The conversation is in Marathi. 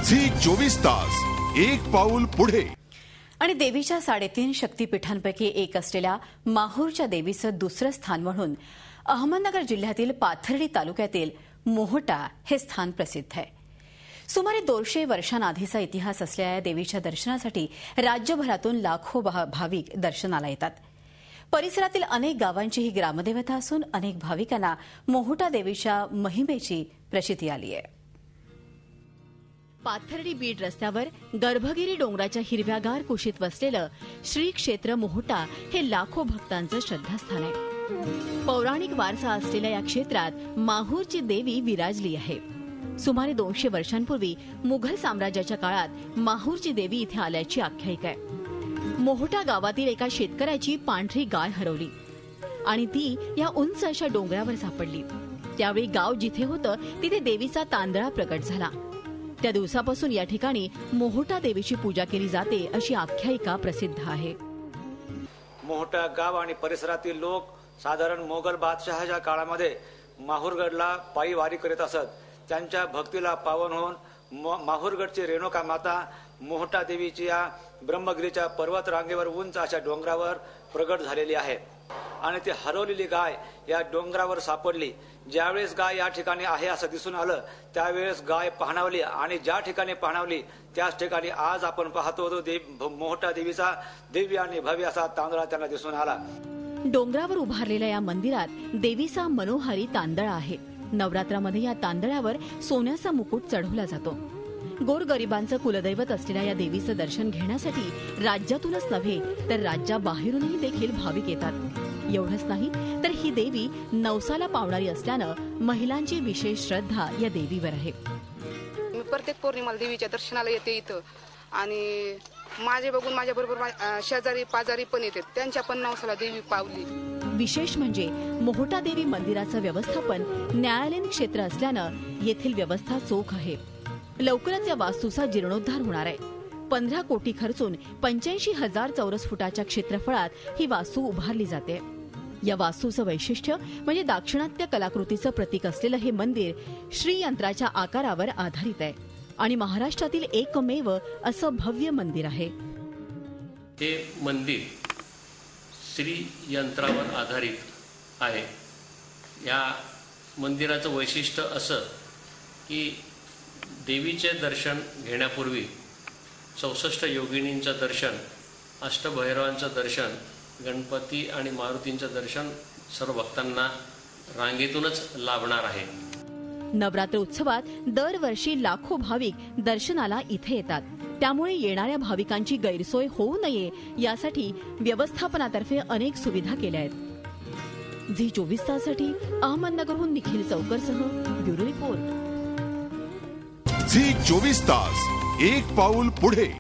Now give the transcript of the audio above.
झी 24 तास एक पाऊल पुढे। आणि देवीच्या 3.5 शक्तिपीठांपैकी एक असलेल्या माहूरच्या देवीचं दुसरं स्थान म्हणून अहमदनगर जिल्ह्यातील पाथर्डी तालुक्यातील मोहोटा हे स्थान प्रसिद्ध आहे। सुमारे 200 वर्षांआधीचा इतिहास असलेल्या या देवीच्या दर्शनासाठी राज्यभरातून लाखो भाविक दर्शनाला येतात। परिसरातील अनेक गावांची ही ग्रामदेवता असून अनेक भाविकांना मोहोटा देवीच्या महिमेची प्रचिती आली आहे। पाथर्डी बीड रस्त्यावर गर्भगिरी डोंगराच्या हिरव्यागार कुशीत वसलेलं श्री क्षेत्र मोहोटा हे लाखो भक्तांचं श्रद्धास्थान आहे। पौराणिक वारसा असलेल्या या क्षेत्रात माहूरची देवी विराजली आहे। सुमारे 200 वर्षांपूर्वी मुघल साम्राज्याच्या काळात माहूरची देवी इथे आल्याची आख्यायिका आहे। मोहोटा गावातील एका शेतकऱ्याची पांढरी गाय हरवली आणि ती या उंच अशा डोंगरावर सापडली। त्यावेळी गाव जिथे होतं तिथे देवीचा तांदळा प्रकट झाला। त्या दिवसापासून या ठिकाणी मोहोटा देवीची पूजा केली जाते अशी आख्यायिका प्रसिद्ध आहे। मोहोटा गाव आणि परिसरातील लोक साधारण मोगल बादशहाच्या काळामध्ये माहूरगडला पायी वारी करीत असत। त्यांच्या भक्तीला पावन होऊन माहूरगडची रेणुका माता मोहोटा देवीची या ब्रह्मगिरीच्या पर्वत रांगेवर उंच अशा डोंगरावर प्रगट झालेली आहे आणि ती हरवलेली गाय या डोंगरावर सापडली। ज्यावेळेस गाय या ठिकाणी आहे असं दिसून आलं त्यावेळेस गाय पाहणावली आणि ज्या ठिकाणी पाहणावली त्याच ठिकाणी आज आपण पाहतो मोहोटा देवीचा दिव्य आणि भव्य असा तांदळा त्यांना दिसून आला। डोंगरावर उभारलेल्या या मंदिरात देवीचा मनोहारी तांदळा आहे। नवरात्रामध्ये या तांदळावर सोन्याचा मुकुट चढवला जातो। गोरगरिबांचं कुलदैवत असलेल्या या देवीचं दर्शन घेण्यासाठी राज्यातूनच नव्हे तर राज्याबाहेरूनही देखील भाविक येतात। एवढंच नाही तर ही देवी नवसाला पावणारी असल्यानं महिलांची विशेष श्रद्धा या देवीवर आहे। मी प्रत्येक पौर्णिमाला देवीच्या दर्शनाला येते इथं आणि माझे बघून माझ्या बरोबर शेजारी पाजारी पण येतात, त्यांच्या पण नवसाला देवी पावली। विशेष म्हणजे मोहोटा देवी मंदिराचं व्यवस्थापन न्यायालयीन क्षेत्र असल्यानं येथील व्यवस्था चोख आहे। लवकरच या वास्तूचा जीर्णोद्धार होणार आहे। 15 कोटी खर्चून 85,000 चौरस फुटाच्या क्षेत्रफळात ही वास्तू उभारली जाते। या वास्तूचं वैशिष्ट्य म्हणजे दाक्षिणात्य कलाकृतीचं प्रतीक असलेलं हे मंदिर श्रीयंत्राच्या आकारावर आधारित आहे आणि महाराष्ट्रातील एकमेव असं भव्य मंदिर आहे। हे मंदिर श्रीयंत्रावर आधारित आहे। या मंदिराचं वैशिष्ट्य असं की देवीचे दर्शन घेण्यापूर्वी 64 योगिनींचं दर्शन, अष्टभैरवांचं दर्शन, गणपती आणि मारुतींचं दर्शन सर्व भक्तांना रांगेतूनच लाभणार आहे। नवरात्र उत्सवात दरवर्षी लाखो भाविक दर्शनाला इथे येतात। त्यामुळे येणाऱ्या भाविकांची गैरसोय होऊ नये यासाठी व्यवस्थापनातर्फे अनेक सुविधा केल्या आहेत। झी 24 ताससाठी अहमदनगरहून निखिल चौकरसह ब्युरो रिपोर्ट। झी 24 तास एक पाऊल पुढे।